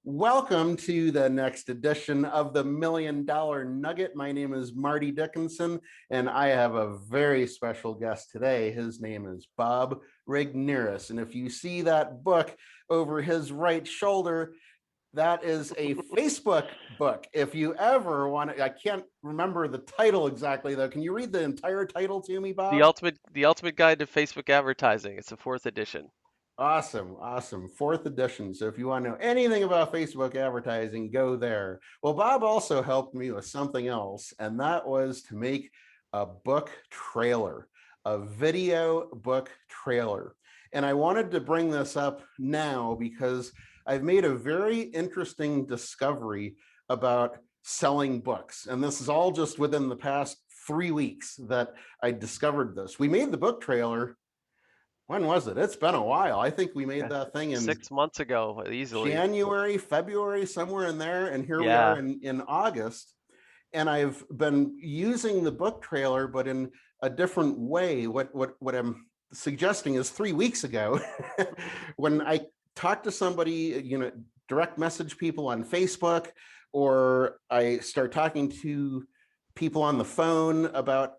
Welcome to the next edition of the Million Dollar Nugget. My name is Marty Dickinson, and I have a very special guest today. His name is Bob Regnerus. And if you see that book over his right shoulder, that is a Facebook book. If you ever want to, I can't remember the title exactly though. Can you read the entire title to me, The Bob? ultimate guide to Facebook advertising. It's the fourth edition. Awesome. Fourth edition. So if you want to know anything about Facebook advertising, go there. Well, Bob also helped me with something else, and that was to make a book trailer, a video book trailer. And I wanted to bring this up now because I've made a very interesting discovery about selling books. And this is all just within the past 3 weeks that I discovered this. We made the book trailer. When was it? It's been a while. I think we made Yeah, that thing in 6 months ago, easily. January, February, somewhere in there. And here we are Yeah. in August. And I've been using the book trailer, but in a different way. What I'm suggesting is 3 weeks ago, when I talk to somebody, direct message people on Facebook, or I start talking to people on the phone about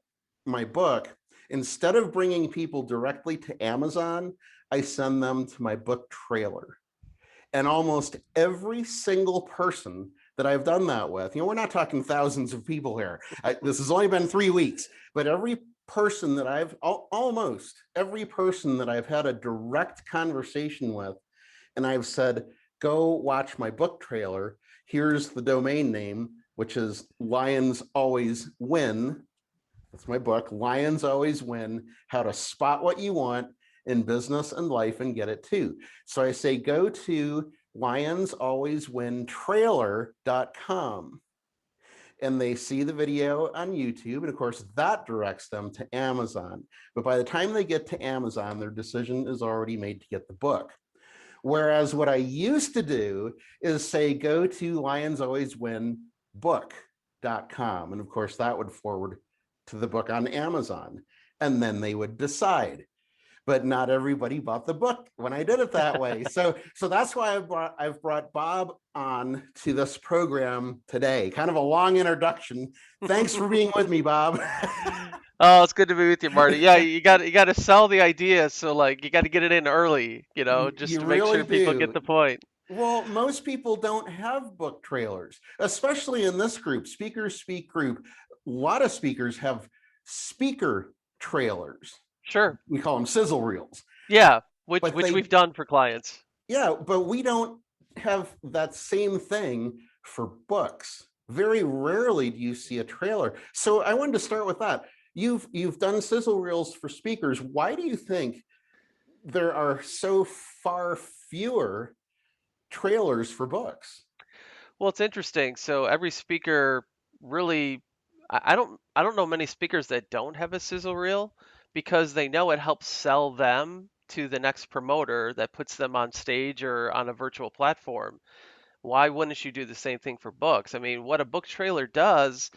my book, instead of bringing people directly to Amazon, I send them to my book trailer. And almost every single person that I've done that with, we're not talking thousands of people here. This has only been 3 weeks, but every person that almost every person that I've had a direct conversation with, and I've said, go watch my book trailer. Here's the domain name, which is Lions Always Win. That's my book, Lions Always Win, How to Spot What You Want in Business and Life and Get It Too. So I say, go to lionsalwayswintrailer.com, and they see the video on YouTube. And of course, that directs them to Amazon. But by the time they get to Amazon, their decision is already made to get the book. Whereas what I used to do is say, go to lionsalwayswinbook.com. And of course, that would forward to the book on Amazon. And then they would decide. But not everybody bought the book when I did it that way. So that's why I've brought Bob on to this program today. Kind of a long introduction. Thanks for being with me, Bob. Oh, it's good to be with you, Marty. Yeah, you got to sell the idea, so like you got to get it in early, just You to make really sure people get do. the point. Well, most people don't have book trailers, especially in this group, Speakers Speak group. A lot of speakers have speaker trailers. Sure. We call them sizzle reels, Yeah, which but which we've done for clients. but we don't have that same thing for books. Very rarely do you see a trailer. So I wanted to start with that. You've done sizzle reels for speakers. Why do you think there are so far fewer trailers for books? Well, it's interesting. So every speaker really, I don't know many speakers that don't have a sizzle reel because they know it helps sell them to the next promoter that puts them on stage or on a virtual platform. Why wouldn't you do the same thing for books? I mean, what a book trailer does,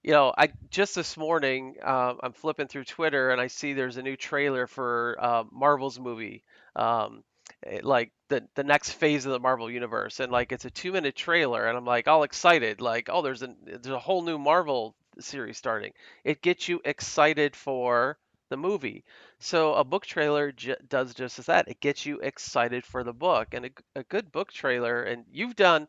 I just this morning, I'm flipping through Twitter and I see there's a new trailer for Marvel's movie, like the next phase of the Marvel universe, and like it's a 2 minute trailer, and I'm like all excited, like oh there's a whole new Marvel series starting. It gets you excited for the movie. So a book trailer does just as that. It gets you excited for the book, and a good book trailer. And you've done.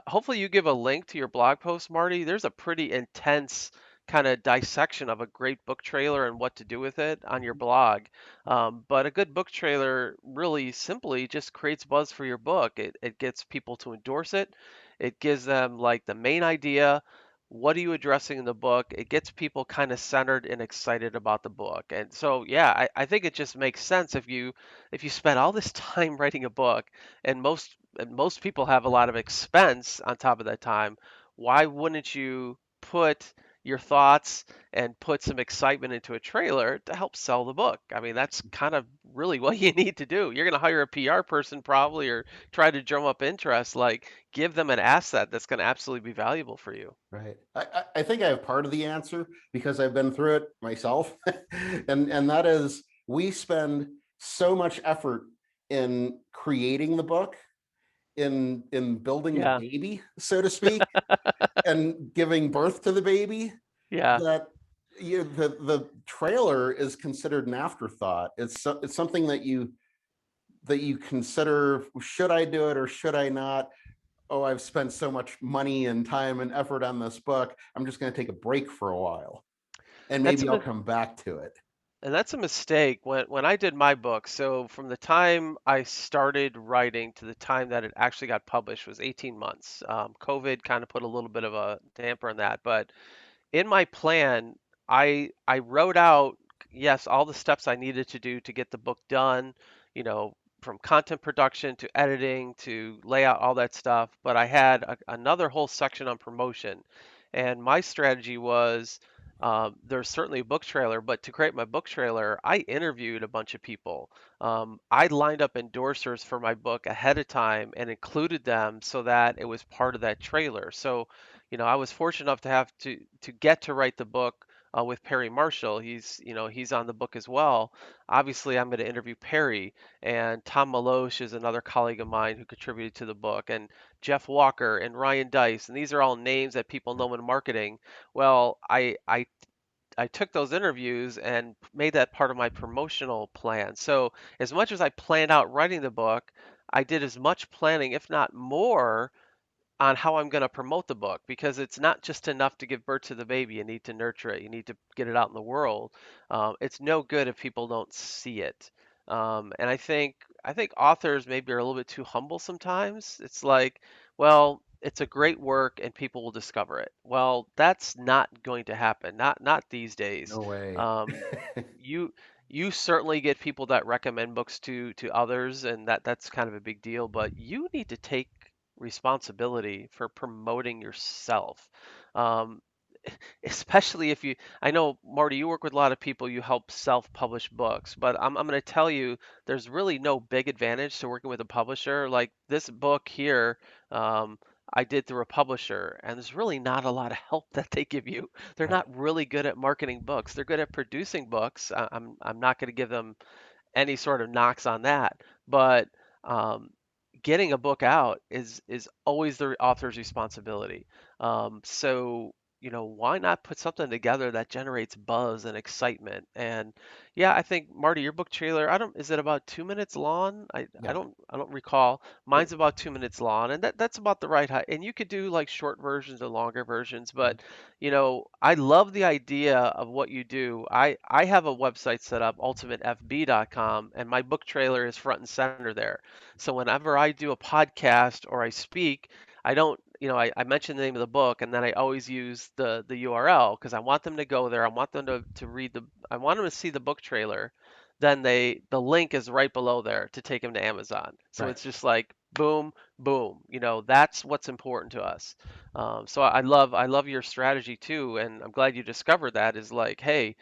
Hopefully, you give a link to your blog post, Marty. There's a pretty intense kind of dissection of a great book trailer and what to do with it on your blog. But a good book trailer really simply just creates buzz for your book. It gets people to endorse it. It gives them like the main idea. What are you addressing in the book? It gets people kind of centered and excited about the book. And so, yeah, I think it just makes sense if you spend all this time writing a book, and most people have a lot of expense on top of that time. Why wouldn't you put your thoughts and put some excitement into a trailer to help sell the book? I mean, that's kind of really what you need to do. You're going to hire a PR person probably or try to drum up interest. Like, give them an asset that's going to absolutely be valuable for you. Right. I think I have part of the answer because I've been through it myself. And that is, we spend so much effort in creating the book, in building the Yeah. baby, so to speak, and giving birth to the baby, Yeah. that the trailer is considered an afterthought. It's something that you consider, should I do it or should I not? Oh, I've spent so much money and time and effort on this book. I'm just going to take a break for a while and That's maybe I'll a come back to it. And that's a mistake. When I did my book, so from the time I started writing to the time that it actually got published was 18 months. COVID kind of put a little bit of a damper on that, but in my plan, I wrote out, yes, all the steps I needed to do to get the book done, you know, from content production to editing to layout, all that stuff. But I had another whole section on promotion, and my strategy was. There's certainly a book trailer, but to create my book trailer, I interviewed a bunch of people. I lined up endorsers for my book ahead of time and included them so that it was part of that trailer. So I was fortunate enough to have to get to write the book with Perry Marshall. He's on the book as well. Obviously, I'm going to interview Perry, and Tom Maloche is another colleague of mine who contributed to the book, and Jeff Walker and Ryan Dice, and these are all names that people know in marketing. Well, I took those interviews and made that part of my promotional plan. So as much as I planned out writing the book, I did as much planning, if not more, on how I'm going to promote the book because it's not just enough to give birth to the baby. You need to nurture it. You need to get it out in the world. It's no good if people don't see it. And I think authors maybe are a little bit too humble sometimes. It's like, well, it's a great work and people will discover it. Well, that's not going to happen. Not these days. No way. Um, you you certainly get people that recommend books to others, and that's kind of a big deal. But you need to take responsibility for promoting yourself. Um, Especially if I know, Marty, you work with a lot of people, you help self-publish books, but I'm going to tell you, there's really no big advantage to working with a publisher. Like this book here, um, I did through a publisher, and there's really not a lot of help that they give you. They're Right. not really good at marketing books. They're good at producing books. I'm not going to give them any sort of knocks on that. But um, getting a book out is always the author's responsibility. So why not put something together that generates buzz and excitement? And yeah, I think Marty, your book trailer, I don't, is it about 2 minutes long? I Yeah. don't recall. It- Mine's about 2 minutes long, and that's about the right height. And you could do like short versions or longer versions, but I love the idea of what you do. I have a website set up, ultimatefb.com, and my book trailer is front and center there. So whenever I do a podcast or I speak, I don't, I mention the name of the book and then I always use the URL because I want them to go there. I want them to read I want them to see the book trailer. Then the link is right below there to take them to Amazon. So right. it's just like boom, boom. That's what's important to us. So I love your strategy too, and I'm glad you discovered that. Is like, hey,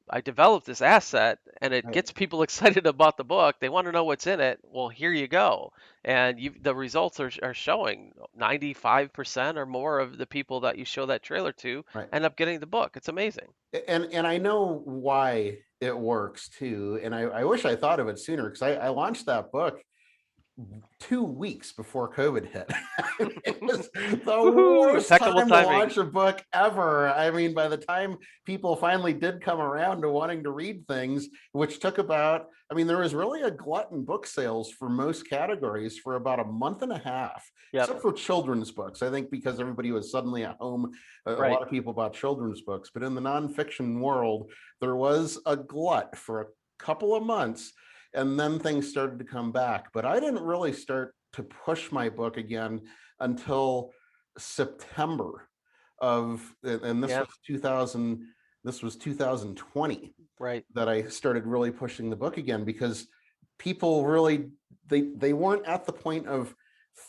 I developed this asset, and it Right. gets people excited about the book. They want to know what's in it. Well, here you go, and the results are showing 95% or more of the people that you show that trailer to Right. end up getting the book. It's amazing. And I know why it works too. And I wish I thought of it sooner because I launched that book 2 weeks before COVID hit. It was the Woohoo! worst Impeccable time to timing. launch a book ever. I mean, by the time people finally did come around to wanting to read things, which took about, I mean, there was really a glut in book sales for most categories for about a month and a half, Yep. except for children's books. I think because everybody was suddenly at home, a Right. lot of people bought children's books. But in the nonfiction world, there was a glut for a couple of months, and then things started to come back. But I didn't really start to push my book again until September of, and Yeah. this was 2020 Right. that I started really pushing the book again because people really, they weren't at the point of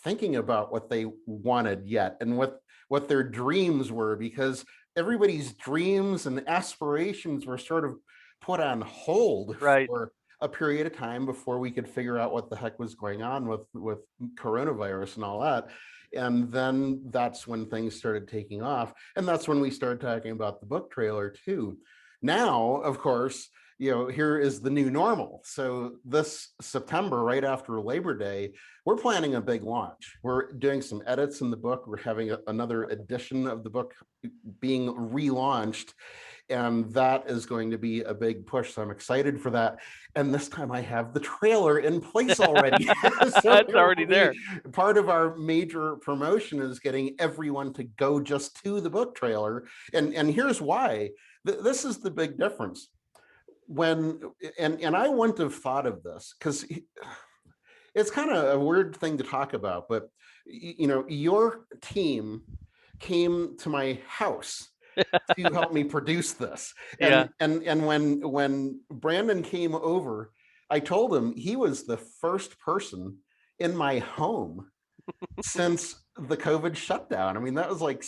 thinking about what they wanted yet and what their dreams were, because everybody's dreams and aspirations were sort of put on hold Right. for a period of time before we could figure out what the heck was going on with coronavirus and all that. And then that's when things started taking off, and that's when we started talking about the book trailer too. Now, of course, here is the new normal. So this September, right after Labor Day, we're planning a big launch. We're doing some edits in the book. We're having another edition of the book being relaunched, and that is going to be a big push. So I'm excited for that. And this time I have the trailer in place already. So It's already there. part of our major promotion is getting everyone to go just to the book trailer. And here's why. This is the big difference. And I wouldn't have thought of this because it's kind of a weird thing to talk about, but your team came to my house to help me produce this. Yeah. And when Brandon came over, I told him he was the first person in my home since the COVID shutdown. I mean, that was like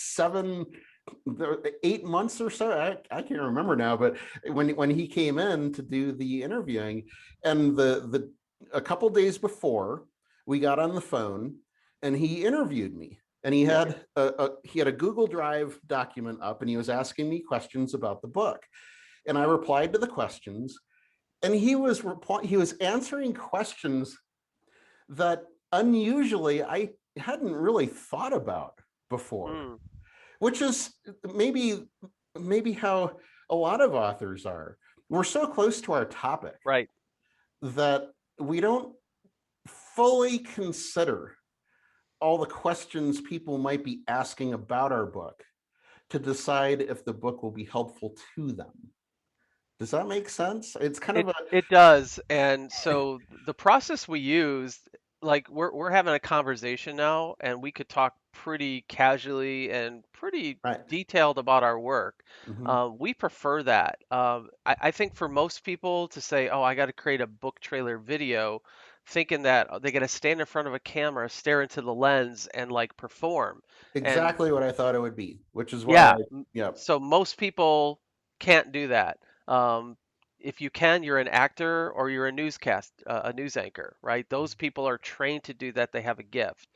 8 months or so. I can't remember now, but when he came in to do the interviewing, and the a couple days before, we got on the phone and he interviewed me. And he had a Google Drive document up, and he was asking me questions about the book. And I replied to the questions, and he was answering questions that unusually I hadn't really thought about before, Mm, which is maybe how a lot of authors are. We're so close to our topic right. that we don't fully consider all the questions people might be asking about our book to decide if the book will be helpful to them. Does that make sense? It's kind of It does. And so the process we use, like we're having a conversation now, and we could talk pretty casually and pretty right. detailed about our work. Mhm. We prefer that. I think for most people to say, "Oh, I got to create a book trailer video," thinking that they got to stand in front of a camera, stare into the lens, and like perform. And Exactly what I thought it would be, which is why yeah, yeah, so most people can't do that. Um, if you can, you're an actor or you're a news anchor, right? Those people are trained to do that. They have a gift.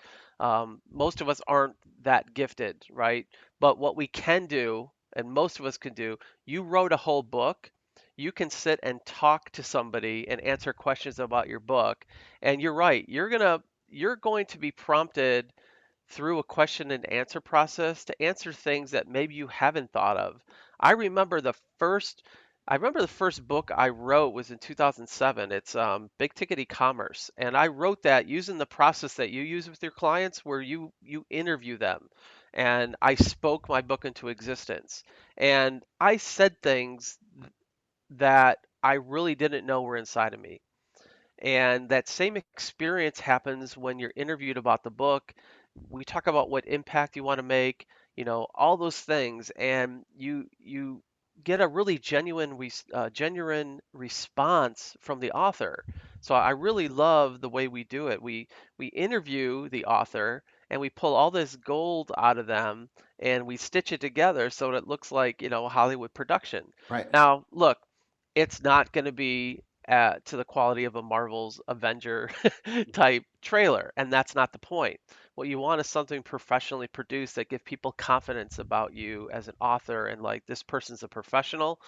Most of us aren't that gifted, right? But what we can do, and most of us can do, you wrote a whole book. You can sit and talk to somebody and answer questions about your book. And you're right, you're going to be prompted through a question and answer process to answer things that maybe you haven't thought of. I remember the first I remember the first book I wrote was in 2007. It's Big Ticket E-commerce, and I wrote that using the process that you use with your clients, where you interview them, and I spoke my book into existence, and I said things that I really didn't know were inside of me. And that same experience happens when you're interviewed about the book. We talk about what impact you want to make, all those things, and you get a really genuine response from the author. So I really love the way we do it. We interview the author and we pull all this gold out of them and we stitch it together so that it looks like, a Hollywood production. right. Now, look, it's not going to be to the quality of a Marvel's Avenger type trailer, and that's not the point. What you want is something professionally produced that give people confidence about you as an author and like this person's a professional.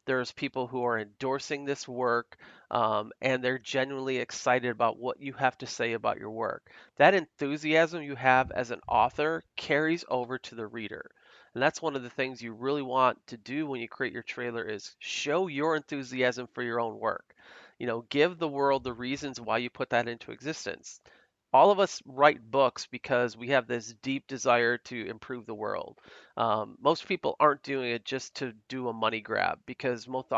There's people who are endorsing this work, and they're genuinely excited about what you have to say about your work. That enthusiasm you have as an author carries over to the reader. And that's one of the things you really want to do when you create your trailer is show your enthusiasm for your own work. Give the world the reasons why you put that into existence. All of us write books because we have this deep desire to improve the world. Most people aren't doing it just to do a money grab because most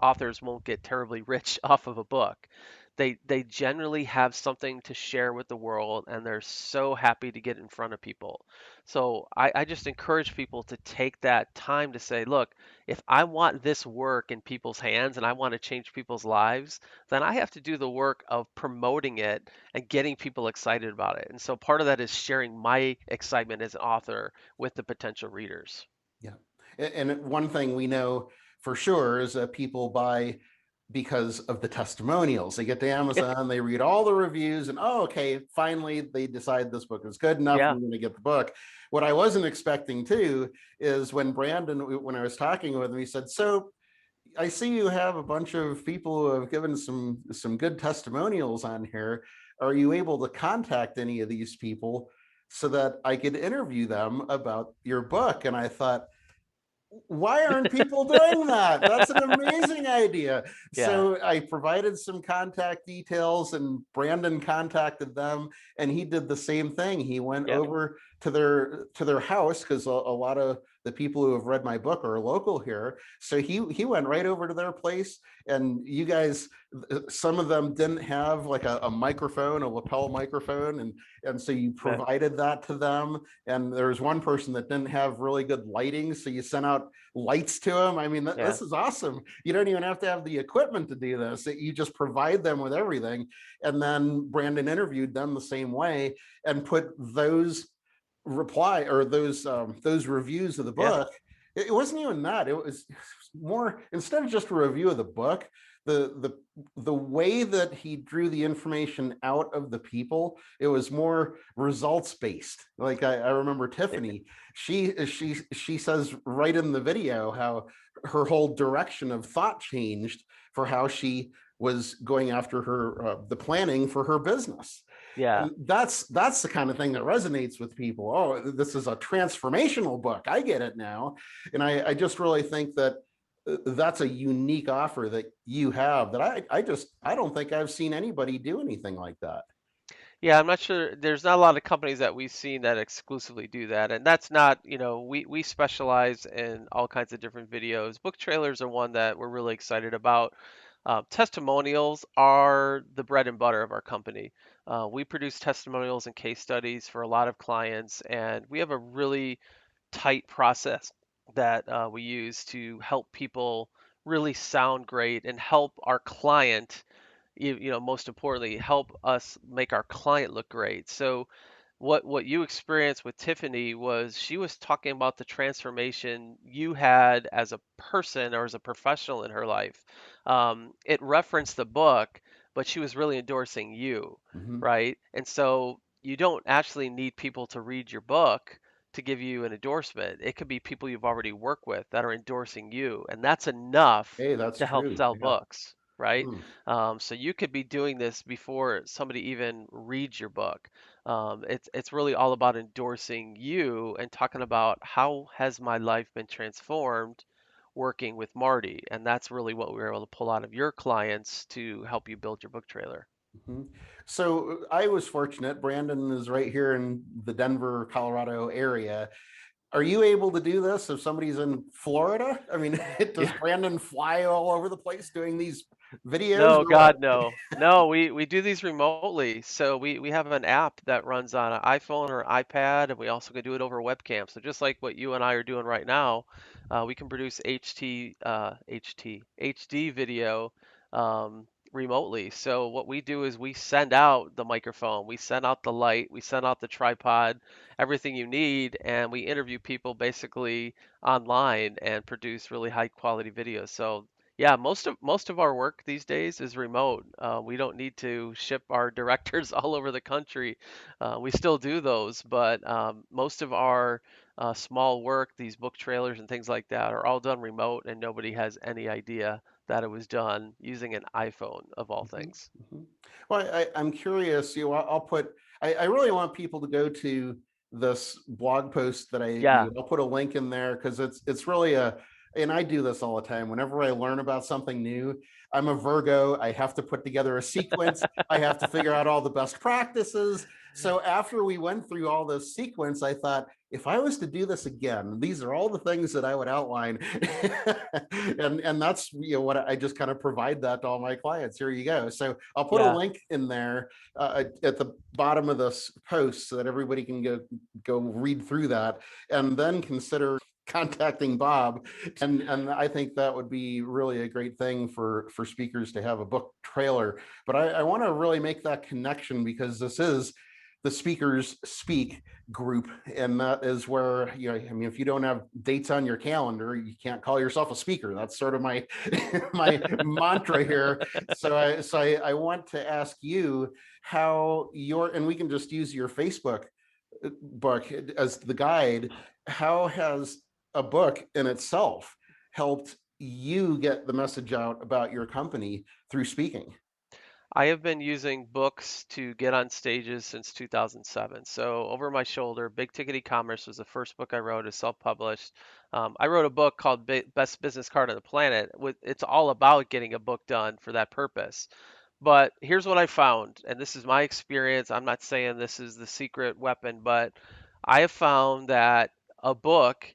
authors won't get terribly rich off of a book. They generally have something to share with the world and they're so happy to get in front of people. So I just encourage people to take that time to say, look, if I want this work in people's hands and I want to change people's lives, then I have to do the work of promoting it and getting people excited about it. And so part of that is sharing my excitement as an author with the potential readers. Yeah. And one thing we know for sure is that people buy because of the testimonials. They get to Amazon, they read all the reviews, and oh, okay, finally they decide this book is good enough. Yeah. We're going to get the book. What I wasn't expecting too is when Brandon, when I was talking with him, he said, "So I see you have a bunch of people who have given some good testimonials on here. Are you able to contact any of these people so that I could interview them about your book? And I thought, why aren't people doing that? That's an amazing idea. Yeah, So I provided some contact details and Brandon contacted them and he did the same thing. He went yeah, over to their house because a lot of the people who have read my book are local here. So he went right over to their place and you guys, some of them didn't have like a microphone, a lapel microphone, and so you yeah, provided that to them. And there was one person that didn't have really good lighting, so you sent out lights to them. I mean, yeah. this is awesome. You don't even have to have the equipment to do this. You just provide them with everything. And then Brandon interviewed them the same way and put those those reviews of the Yeah. book. It wasn't even that. It was more, instead of just a review of the book, the way that he drew the information out of the people, it was more results based. Like I remember Tiffany, she says right in the video how her whole direction of thought changed for how she was going after her the planning for her business. Yeah. And that's the kind of thing that resonates with people. Oh, this is a transformational book. I get it now. And I just really think that that's a unique offer that you have that I don't think I've seen anybody do anything like that. Yeah, I'm not sure. There's not a lot of companies that we've seen that exclusively do that. And that's not, we specialize in all kinds of different videos. Book trailers are one that we're really excited about. Testimonials are the bread and butter of our company. We produce testimonials and case studies for a lot of clients, and we have a really tight process that we use to help people really sound great and help our client, most importantly, help us make our client look great. So what you experienced with Tiffany was she was talking about the transformation you had as a person or as a professional in her life. It referenced the book, but she was really endorsing you, Mhm. right? And so you don't actually need people to read your book to give you an endorsement. It could be people you've already worked with that are endorsing you, and that's enough Hey, that's to help true. sell Yeah. books, right? Hmm. So you could be doing this before somebody even reads your book. It's really all about endorsing you and talking about how has my life been transformed working with Marty, and that's really what we were able to pull out of your clients to help you build your book trailer. Mhm. So I was fortunate. Brandon is right here in the Denver, Colorado area. Are you able to do this if somebody's in Florida? I mean, does Yeah. Brandon fly all over the place doing these videos No, or what? God, no. No, we do these remotely. So we have an app that runs on an iPhone or iPad, and we also can do it over webcam. So just like what you and I are doing right now, we can produce HD video remotely. So what we do is we send out the microphone, we send out the light, we send out the tripod, everything you need, and we interview people basically online and produce really high quality videos. So yeah, most of our work these days is remote. We don't need to ship our directors all over the country. We still do those, but most of our small work, these book trailers and things like that, are all done remote, and nobody has any idea that it was done using an iPhone of all Mhm, things. mhm. Well, I'm curious, I'll put, I really want people to go to this blog post that Yeah, I'll put a link in there because it's really and I do this all the time. Whenever I learn about something new, I'm a Virgo. I have to put together a sequence. I have to figure out all the best practices. So after we went through all this sequence, I thought, if I was to do this again, these are all the things that I would outline. And that's what I just kind of provide that to all my clients. Here you go. So I'll put a yeah, link in there at the bottom of this post so that everybody can go read through that and then consider contacting Bob. And I think that would be really a great thing for speakers to have a book trailer. But I want to really make that connection because this is the Speakers Speak group, and that is where, I mean, if you don't have dates on your calendar, you can't call yourself a speaker. That's sort of my my mantra here. So I want to ask you how your, and we can just use your Facebook book as the guide. How has a book in itself helped you get the message out about your company through speaking? I have been using books to get on stages since 2007. So, Over My Shoulder, Big Ticket E-commerce was the first book I wrote, is self-published. I wrote a book called Best Business Card on the Planet. It's all about getting a book done for that purpose. But here's what I found, and this is my experience. I'm not saying this is the secret weapon, but I have found that a book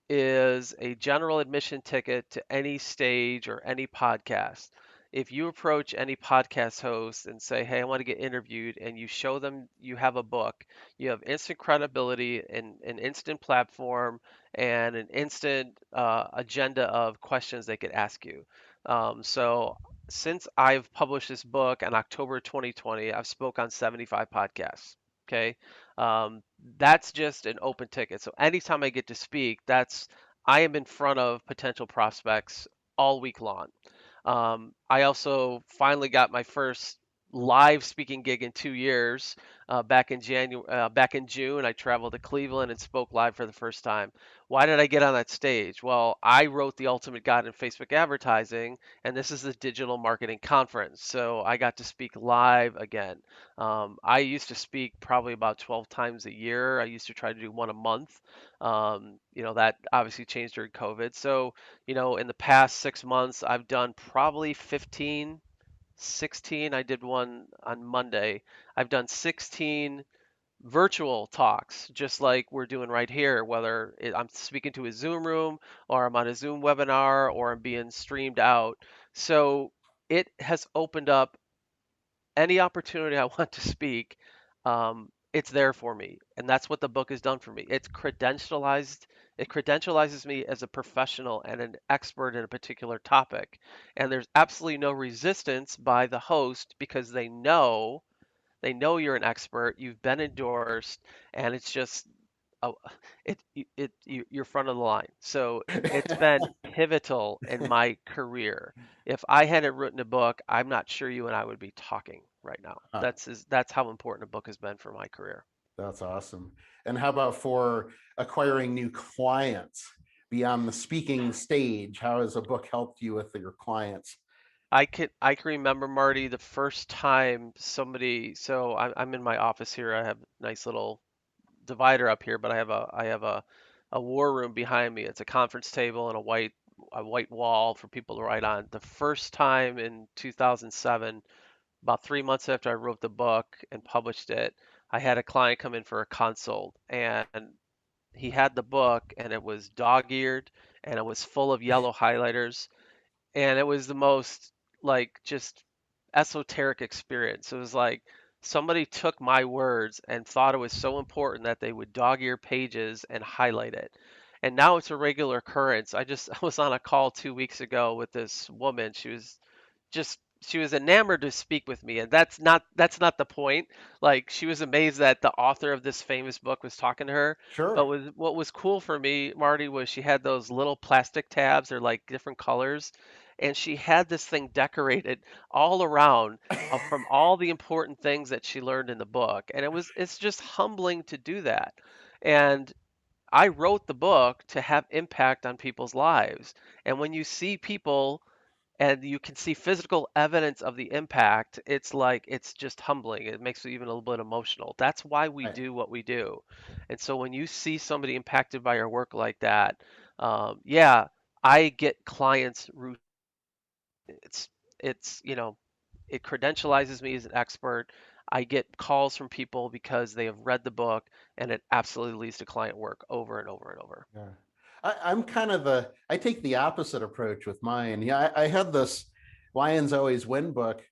is a general admission ticket to any stage or any podcast. If you approach any podcast host and say, "Hey, I want to get interviewed," and you show them you have a book, you have instant credibility and an instant platform and an instant agenda of questions they could ask you. So since I've published this book in October 2020, I've spoke on 75 podcasts. Okay. That's just an open ticket. So anytime I get to speak, I am in front of potential prospects all week long. I also finally got my first live speaking gig in 2 years. Back in June, I traveled to Cleveland and spoke live for the first time. Why did I get on that stage? Well, I wrote the Ultimate Guide in Facebook Advertising, and this is the digital marketing conference. So I got to speak live again. I used to speak probably about 12 times a year. I used to try to do one a month. That obviously changed during COVID. So in the past 6 months, I've done probably 15, 16. I did one on Monday. I've done 16 virtual talks, just like we're doing right here, whether I'm speaking to a Zoom room or I'm on a Zoom webinar or I'm being streamed out. So it has opened up any opportunity I want to speak, it's there for me. And that's what the book has done for me. It credentializes me as a professional and an expert in a particular topic. And there's absolutely no resistance by the host because they know you're an expert, you've been endorsed, and it's just oh, you're front of the line. So it's been pivotal in my career. If I hadn't written a book, I'm not sure you and I would be talking right now. Huh, That's how important a book has been for my career. that's awesome. And how about for acquiring new clients beyond the speaking stage? How has a book helped you with your clients? I can remember, Marty, the first time so I'm in my office here. I have a nice little divider up here, but I have a war room behind me. It's a conference table and a white wall for people to write on. The first time in 2007, about 3 months after I wrote the book and published it, I had a client come in for a consult, and he had the book, and it was dog-eared, and it was full of yellow highlighters, and it was the most like just esoteric experience. It was like somebody took my words and thought it was so important that they would dog ear pages and highlight it. And now it's a regular occurrence. I was on a call 2 weeks ago with this woman. She was enamored to speak with me, and that's not the point. Like, she was amazed that the author of this famous book was talking to her. But Sure. what was cool for me, Marty, was she had those little plastic tabs. They're like different colors, and she had this thing decorated all around from all the important things that she learned in the book. And it's just humbling to do that. And I wrote the book to have impact on people's lives. And when you see people and you can see physical evidence of the impact, it's just humbling. It makes you even a little bit emotional. That's why we Right. do what we do. And so when you see somebody impacted by your work like that, yeah, I get clients. It's it's it credentializes me as an expert. I get calls from people because they have read the book, and it absolutely leads to client work over and over and over. Yeah. I'm kind of I take the opposite approach with mine. Yeah, I had this Lions Always Win book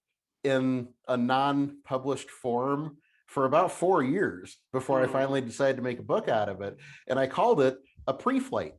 in a non-published form for about 4 years before I Hmm. finally decided to make a book out of it. And I called it a pre-flight.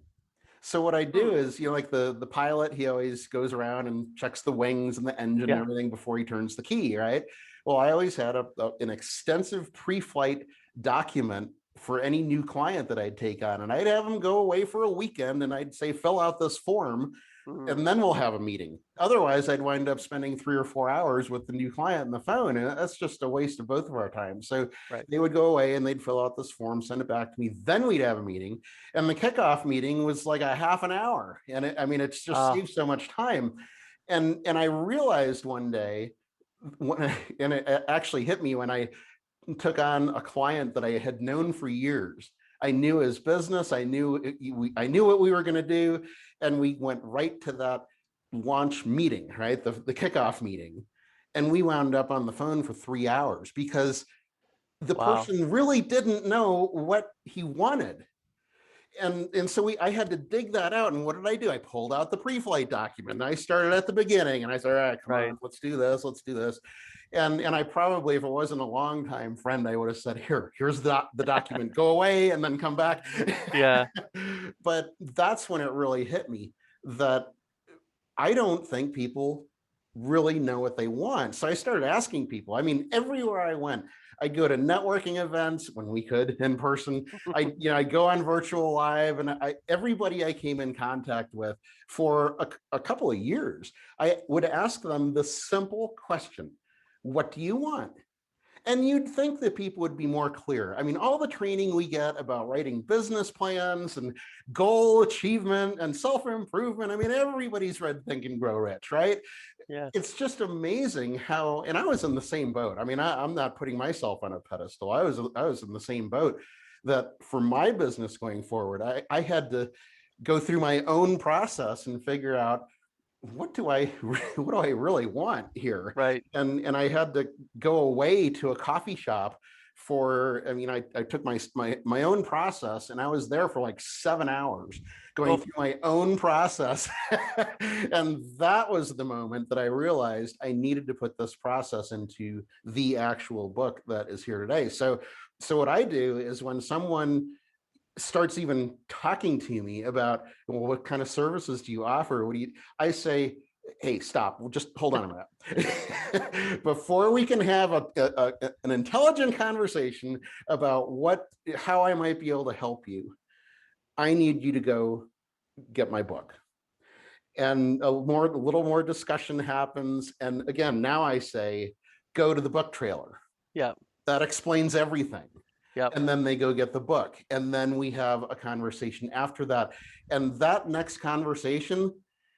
So what I do Hmm. is, like the pilot, he always goes around and checks the wings and the engine and Yeah. everything before he turns the key, right? Well, I always had an extensive pre-flight document for any new client that I'd take on, and I'd have them go away for a weekend, and I'd say, fill out this form Mm, and then we'll have a meeting. Otherwise, I'd wind up spending 3 or 4 hours with the new client on the phone, and that's just a waste of both of our time. So right. they would go away and they'd fill out this form, send it back to me. Then we'd have a meeting, and the kickoff meeting was like a half an hour, and I mean, it's just Ah, saved so much time. And I realized one day when and it actually hit me when I took on a client that I had known for years. I knew his business. I knew what we were going to do, and we went right to that launch meeting, right, the kickoff meeting, and we wound up on the phone for 3 hours because the wow. person really didn't know what he wanted. And so I had to dig that out. And what did I do? I pulled out the pre-flight document. I started at the beginning and I said, all right, come Right. on, let's do this, let's do this. And I probably, if it wasn't a long time friend, I would have said, here's the document, go away and then come back. Yeah. But that's when it really hit me that I don't think people really know what they want. So I started asking people. I mean, everywhere I went, I'd go to networking events when we could in person. I go on virtual live, and everybody I came in contact with for a couple of years, I would ask them the simple question: "What do you want?" And you'd think that people would be more clear. I mean, all the training we get about writing business plans and goal achievement and self improvement. I mean, everybody's read Think and Grow Rich, right? Yeah. It's just amazing how, and I was in the same boat. I mean, I'm not putting myself on a pedestal. I was in the same boat that for my business going forward, I had to go through my own process and figure out what do I what do I really want here? Right. And I had to go away to a coffee shop for, I mean, I took my own process and I was there for like 7 hours going Oh, through my own process. And that was the moment that I realized I needed to put this process into the actual book that is here today. So what I do is when someone starts even talking to me about, well, what kind of services do you offer? What do you, I say, hey, stop. We'll just hold on a minute. Before we can have an intelligent conversation about how I might be able to help you, I need you to go get my book. And a little more discussion happens. And again, now I say, go to the book trailer. yeah. That explains everything. Yep. And then they go get the book, and then we have a conversation after that, and that next conversation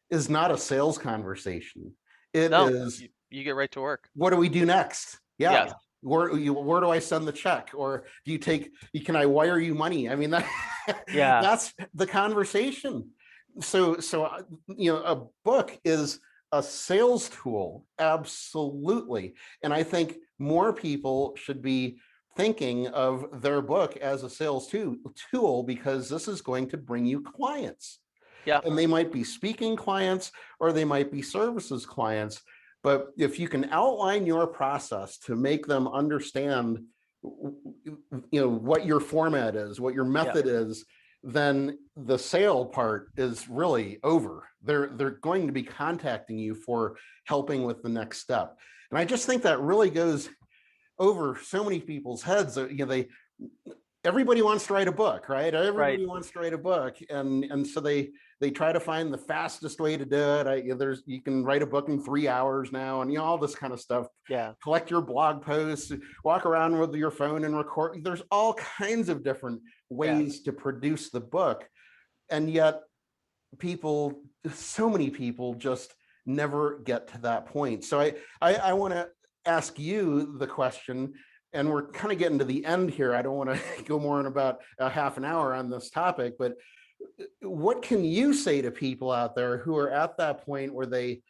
is not a sales conversation. It No, is, you get right to work. what do we do next? Yeah. Yes. Where do I send the check, or do you take, can I wire you money? I mean, Yeah. that's the conversation. So a book is a sales tool, absolutely. And I think more people should be thinking of their book as a sales tool, because this is going to bring you clients, Yeah. and they might be speaking clients or they might be services clients. But if you can outline your process to make them understand what your format is, what your Yeah. method is, then the sale part is really over. They're going to be contacting you for helping with the next step. And I just think that really goes over so many people's heads. They, everybody wants to write a book, right? Right. Everybody wants to write a book, and so they try to find the fastest way to do it. There's, you can write a book in 3 hours now, and all this kind of stuff. Yeah. Collect your blog posts, walk around with your phone and record. There's all kinds of different Yeah. ways to produce the book, and yet people, so many people just never get to that point. So I want to ask you the question, and we're kind of getting to the end here. I don't want to go more in about a half an hour on this topic, but what can you say to people out there who are at that point where they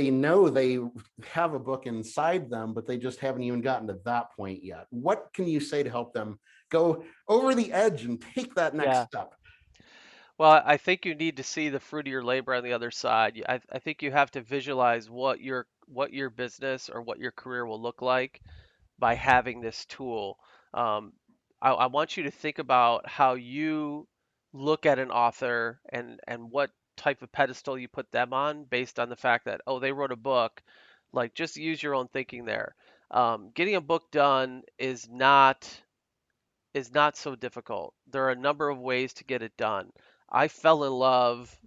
know they have a book inside them, but they just haven't even gotten to that point yet? What can you say to help them go over the edge and take that next Yeah. step? Well, I think you need to see the fruit of your labor on the other side. I think you have to visualize what your business or what your career will look like by having this tool. Um, I want you to think about how you look at an author and what type of pedestal you put them on based on the fact that, oh, they wrote a book. Like, just use your own thinking there. Getting a book done is not so difficult. There are a number of ways to get it done. I fell in love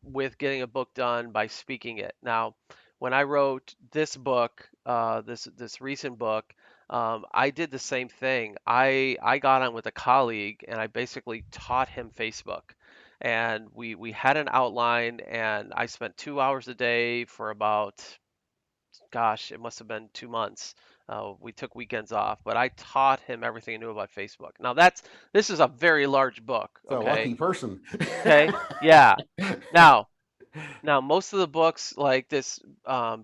with getting a book done by speaking it. Now, when I wrote this book, this recent book, I did the same thing. I got on with a colleague and I basically taught him Facebook. And we had an outline, and I spent 2 hours a day for about, gosh, it must have been 2 months. We took weekends off, but I taught him everything I knew about Facebook. Now this is a very large book, So a okay? lucky person. Okay, yeah. Now, most of the books like this,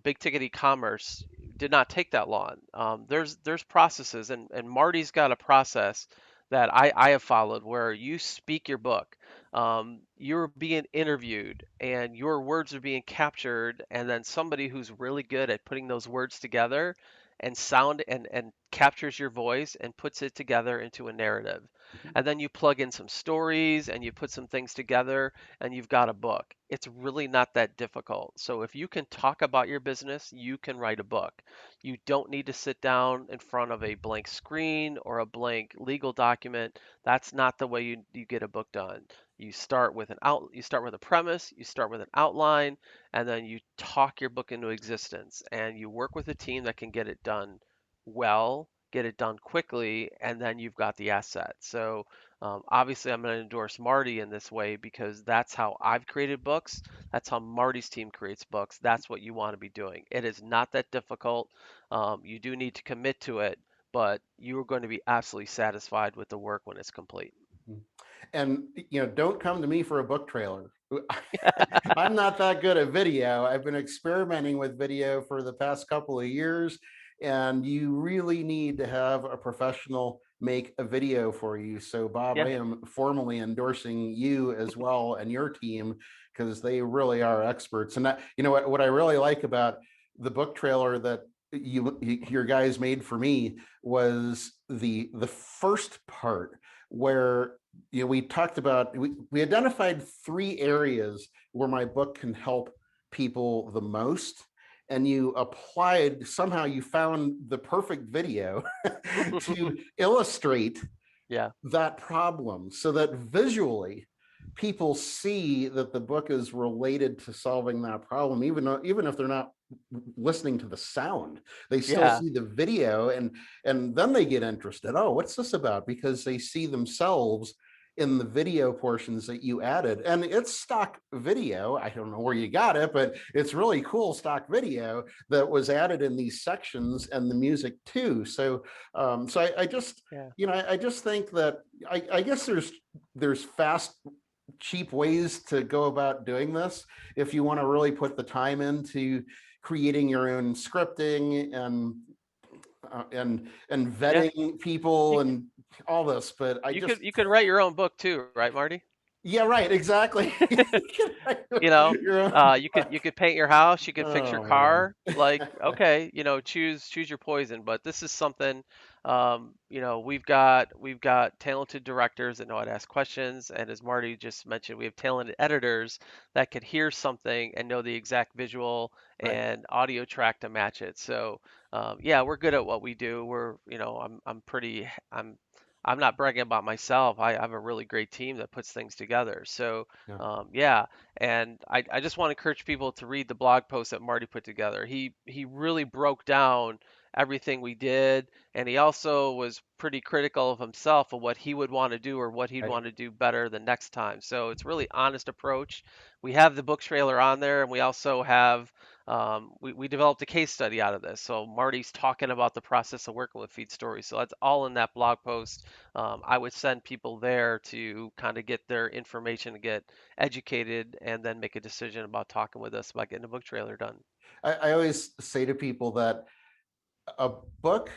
big ticket e-commerce, did not take that long. There's processes, and Marty's got a process that I have followed where you speak your book. You're being interviewed, and your words are being captured, and then somebody who's really good at putting those words together and sound and captures your voice and puts it together into a narrative. And then you plug in some stories and you put some things together and you've got a book. It's really not that difficult. So if you can talk about your business, you can write a book. You don't need to sit down in front of a blank screen or a blank legal document. That's not the way you get a book done. You start with a premise, you start with an outline, and then you talk your book into existence. And you work with a team that can get it done well, get it done quickly, and then you've got the asset. So obviously, I'm going to endorse Marty in this way because that's how I've created books. That's how Marty's team creates books. That's what you want to be doing. It is not that difficult. You do need to commit to it, but you are going to be absolutely satisfied with the work when it's complete. And don't come to me for a book trailer. I'm not that good at video. I've been experimenting with video for the past couple of years, and you really need to have a professional make a video for you. So, Bob, Yeah. I am formally endorsing you as well and your team because they really are experts. And that, what I really like about the book trailer that your guys made for me was the first part where we talked about we identified 3 areas where my book can help people the most, and you applied, somehow you found the perfect video to illustrate Yeah. that problem so that visually people see that the book is related to solving that problem, even if they're not listening to the sound. They still Yeah. see the video, and then they get interested. Oh, what's this about? Because they see themselves in the video portions that you added. And it's stock video. I don't know where you got it, but it's really cool stock video that was added in these sections, and the music too. So I just, Yeah. I just think that I guess there's fast, cheap ways to go about doing this if you want to really put the time into creating your own scripting and Yeah. vetting people You, and all this. But I you just, could write your own book too, right, Marty? yeah, right, exactly. You know, Your own you book. could paint your house, you could fix your Oh man. car. Like, okay, choose your poison. But this is something, we've got talented directors that know how to ask questions, and as Marty just mentioned, we have talented editors that could hear something and know the exact visual Right. and audio track to match it. So, yeah, we're good at what we do. I'm not bragging about myself. I have a really great team that puts things together. So, Yeah. yeah, and I just want to encourage people to read the blog post that Marty put together. He really broke down everything we did, and he also was pretty critical of himself of what he would want to do or what he'd Right. want to do better the next time. So it's really honest approach. We have the book trailer on there, and we also have we developed a case study out of this. So Marty's talking about the process of working with Feed Stories. So that's all in that blog post. I would send people there to kind of get their information and get educated and then make a decision about talking with us about getting a book trailer done. I always say to people that a book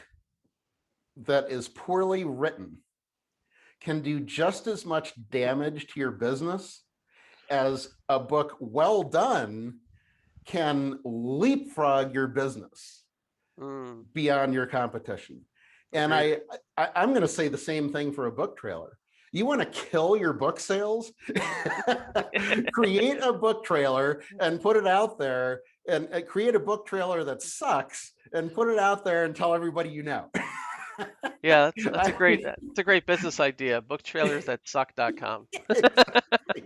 that is poorly written can do just as much damage to your business as a book well done can leapfrog your business Mm, beyond your competition. And agreed. I'm going to say the same thing for a book trailer. You want to kill your book sales? Create a book trailer and put it out there, and create a book trailer that sucks and put it out there and tell everybody you know. Yeah, that's a I great mean, that's a great business idea. Booktrailers that suck.com. exactly.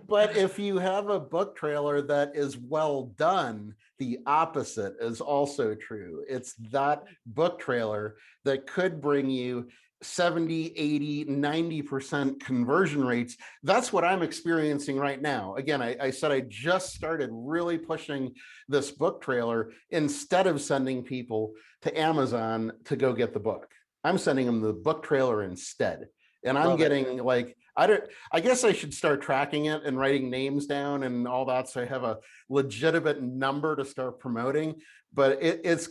But if you have a book trailer that is well done, the opposite is also true. It's that book trailer that could bring you 70, 80, 90% conversion rates. That's what I'm experiencing right now. Again, I said I just started really pushing this book trailer instead of sending people to Amazon to go get the book. I'm sending them the book trailer instead. And I'm Love it. getting like, I guess I should start tracking it and writing names down and all that, so I have a legitimate number to start promoting. But it's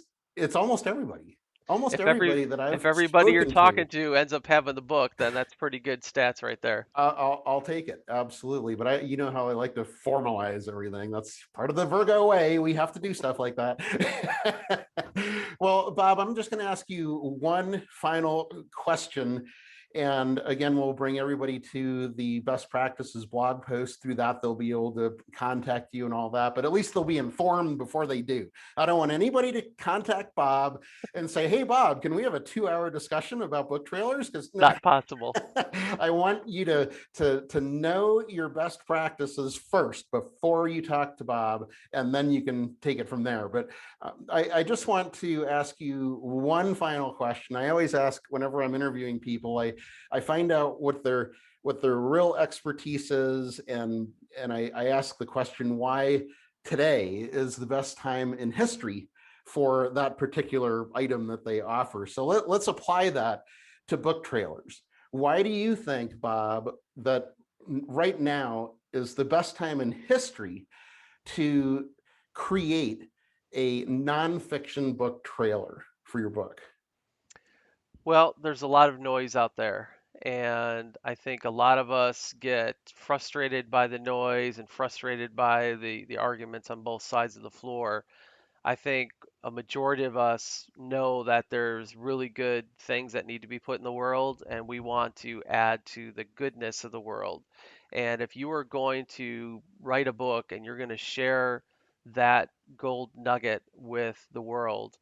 almost everybody, If every that if I've everybody you're spoken to. talking to ends up having the book, then that's pretty good stats right there. I'll take it, absolutely. But you know how I like to formalize everything. That's part of the Virgo way. We have to do stuff like that. Well, Bob, I'm just going to ask you one final question. And again, we'll bring everybody to the best practices blog post. Through that, they'll be able to contact you and all that, but at least they'll be informed before they do. I don't want anybody to contact Bob and say, hey, Bob, can we have a 2-hour discussion about book trailers? Because Not possible. I want you to know your best practices first before you talk to Bob, and then you can take it from there. But I just want to ask you one final question. I always ask whenever I'm interviewing people. I find out what their real expertise is, and I ask the question, why today is the best time in history for that particular item that they offer. So let's apply that to book trailers. Why do you think, Bob, that right now is the best time in history to create a nonfiction book trailer for your book? Well, there's a lot of noise out there, and I think a lot of us get frustrated by the noise and frustrated by the arguments on both sides of the floor. I think a majority of us know that there's really good things that need to be put in the world, and we want to add to the goodness of the world. And if you are going to write a book and you're going to share that gold nugget with the world,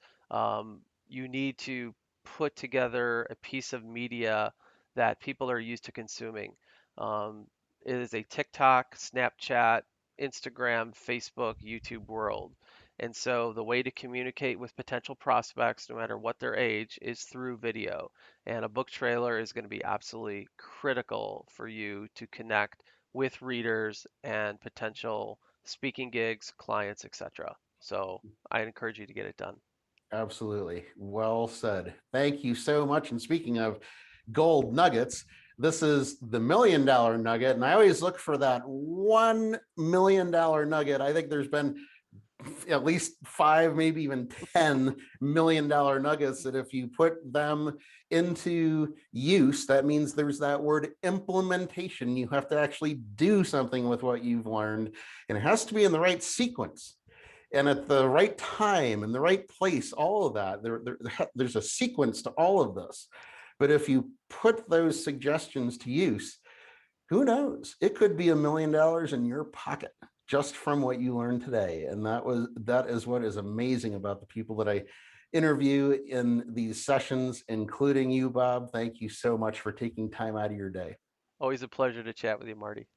you need to put together a piece of media that people are used to consuming. Um, it is a TikTok, Snapchat, Instagram, Facebook, YouTube world. And so the way to communicate with potential prospects, no matter what their age, is through video. And a book trailer is going to be absolutely critical for you to connect with readers and potential speaking gigs, clients, etc. So I encourage you to get it done. Absolutely. Well said. Thank you so much. And speaking of gold nuggets, this is the $1 million nugget. And I always look for that $1 million nugget. I think there's been at least 5, maybe even $10 million nuggets that if you put them into use, that means there's that word implementation. You have to actually do something with what you've learned, and it has to be in the right sequence and at the right time and the right place. All of that, there's a sequence to all of this. But if you put those suggestions to use, who knows? It could be $1 million in your pocket just from what you learned today. And that is what is amazing about the people that I interview in these sessions, including you, Bob. Thank you so much for taking time out of your day. Always a pleasure to chat with you, Marty.